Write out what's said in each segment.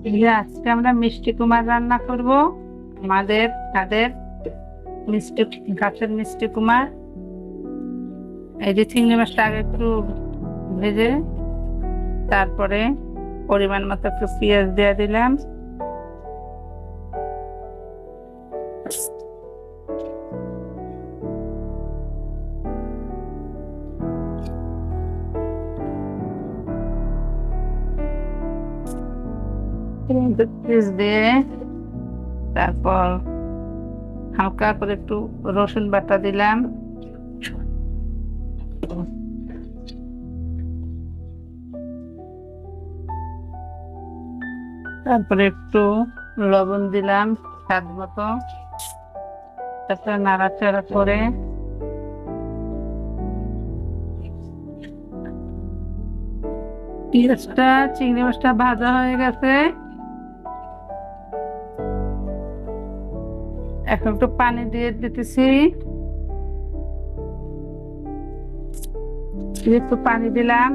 এই যে আজকে আমরা মিষ্টি কুমার রান্না করব। আমাদের তাদের মিষ্টি গাছের মিষ্টি কুমার। এই যে চিংড়ি মাছটা আগে একটু ভেজে তারপরে পরিমাণ মতো একটু পেঁয়াজ দিয়ে দিলাম। দিয়ে তারপর হালকা করে একটু রসুন বাটা দিলাম। তারপরে একটু লবণ দিলাম স্বাদ মতো। তারপরে নাড়াচাড়া করে পেঁয়াজটা চিংড়ি মাছটা ভাজা হয়ে গেছে। এখন একটু পানি দিয়ে দিতেছি। একটু পানি দিলাম।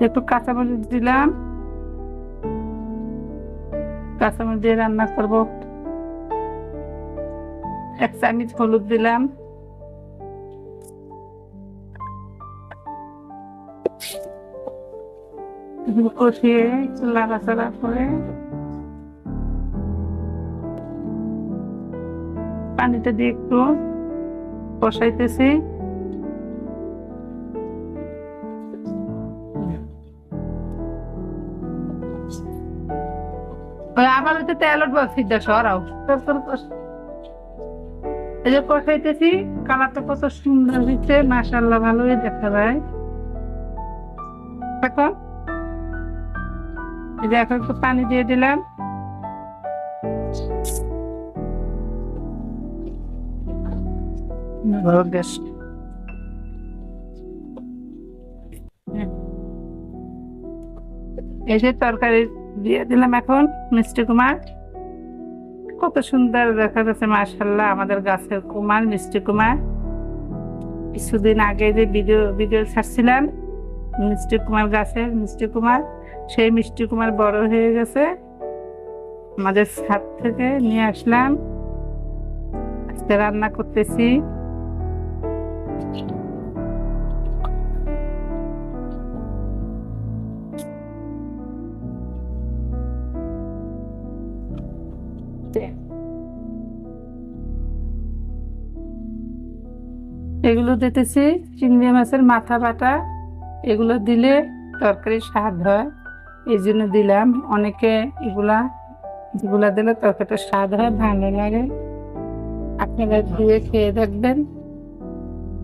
একটু কাঁচামরিচ দিলাম। কাঁচামরিচ দিয়ে রান্না করব। 1 চামচ হলুদ দিলাম। কষিয়ে একটু নাড়াচাড়া করে পানিটা দিয়ে একটু কষাইতেছি। আবার হচ্ছে তেল উঠবো, সিদ্ধা সরাও। এই যে কষাইতেছি, কালারটা কত সুন্দর হয়েছে, মাশাআল্লাহ ভালোই দেখা যায়। এখন এই যে এখন একটু পানি দিয়ে দিলাম। এই যে তরকারি দিয়ে দিলাম এখন মিষ্টি কুমার। কত সুন্দর দেখা যাচ্ছে, মাশাআল্লাহ আমাদের গাছের কুমার, মিষ্টি কুমার। কিছুদিন আগে যে ভিডিও ছাড়ছিলাম মিষ্টি কুমার, গাছের মিষ্টি কুমার, সেই মিষ্টি কুমার বড় হয়ে গেছে। আমাদের ছাদ থেকে নিয়ে আসলাম, আজকে রান্না করতেছি। এগুলো দিতেছি চিংড়ি মাছের মাথা বাটা। এগুলো দিলে তরকারি স্বাদ হয়, এই জন্য দিলাম। অনেকে এগুলা দিলে তরকারিটা স্বাদ হয়, ভালো লাগে। আপনারা দিয়ে খেয়ে দেখবেন,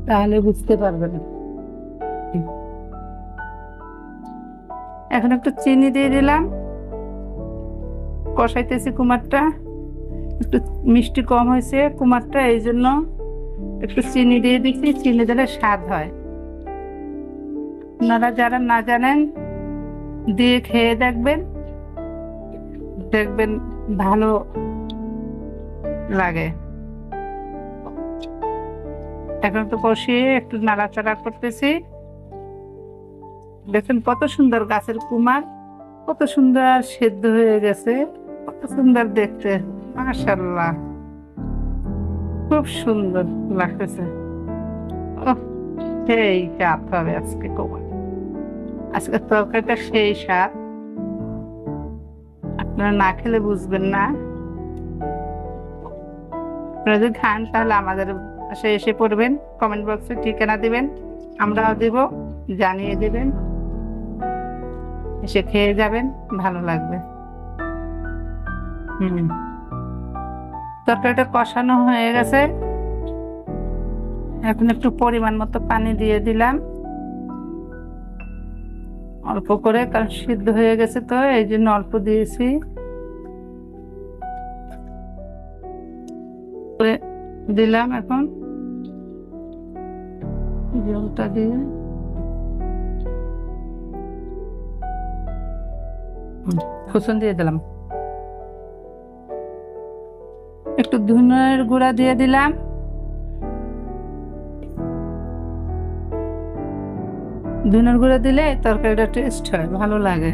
তাহলে বুঝতে পারবেন। এখন একটু চিনি দিয়ে দিলাম। কষাইতেছি কুমারটা, একটু মিষ্টি কম হয়েছে কুমারটা, এই জন্য একটু চিনি দিয়ে দিচ্ছি। চিনি দিলে স্বাদ হয়। আপনারা যারা না জানেন দিয়ে খেয়ে দেখবেন, দেখবেন ভালো লাগে। এখন তো কষিয়ে একটু নাড়াচাড়া করতেছি। দেখেন কত সুন্দর গাছের কুমার, কত সুন্দর সেদ্ধ হয়ে গেছে, কত সুন্দর দেখতে, মাশাআল্লাহ খুব সুন্দর লাগতেছে। সেই স্বাদ হবে আজকে কুমার, আজকে তরকারিটা সেই স্বাদ। আপনারা না খেলে বুঝবেন না। আপনারা যদি খান তাহলে আমাদের বাসায় এসে পড়বেন, কমেন্ট বক্সে ঠিকানা দিবেন, আমরাও দেব, জানিয়ে দেবেন, এসে খেয়ে যাবেন, ভালো লাগবে। তরকারিটা কষানো হয়ে গেছে। এখন একটু পরিমাণ মতো পানি দিয়ে দিলাম, অল্প করে, কারণ সিদ্ধ হয়ে গেছে তো এই জন্য অল্প দিয়েছি। দিলাম এখন জলটা দিয়ে রসুন দিয়ে দিলাম, একটু ধনের গুঁড়া দিয়ে দিলাম। ধনের গুঁড়া দিলে তরকারিটা টেস্ট হয়, ভালো লাগে,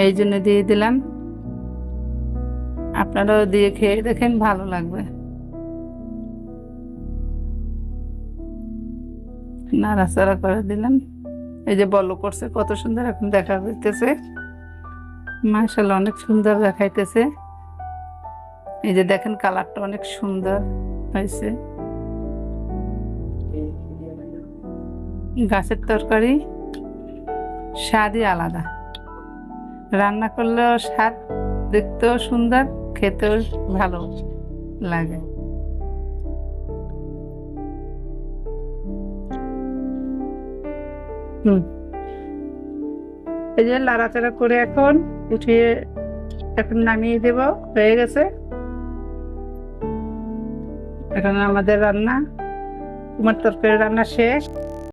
এই জন্য দিয়ে দিলাম। আপনারাও দিয়ে খেয়ে দেখেন, ভালো লাগবে। নাড়াচাড়া করে দিলাম, এই যে বল করছে কত সুন্দর এখন দেখা যাইতেছে, মাশাআল্লাহ অনেক সুন্দর দেখাইতেছে। এই যে দেখেন কালারটা অনেক সুন্দর হয়েছে। গাছের তরকারি স্বাদই আলাদা, রান্না করলেও স্বাদ, দেখতেও সুন্দর, খেতেও ভালো লাগে। হুম, এই যে লাড়াচাড়া করে এখন উঠিয়ে এখন নামিয়ে দেব, হয়ে গেছে। এখন আমাদের রান্না, কুমার তরকারি রান্না শেষ।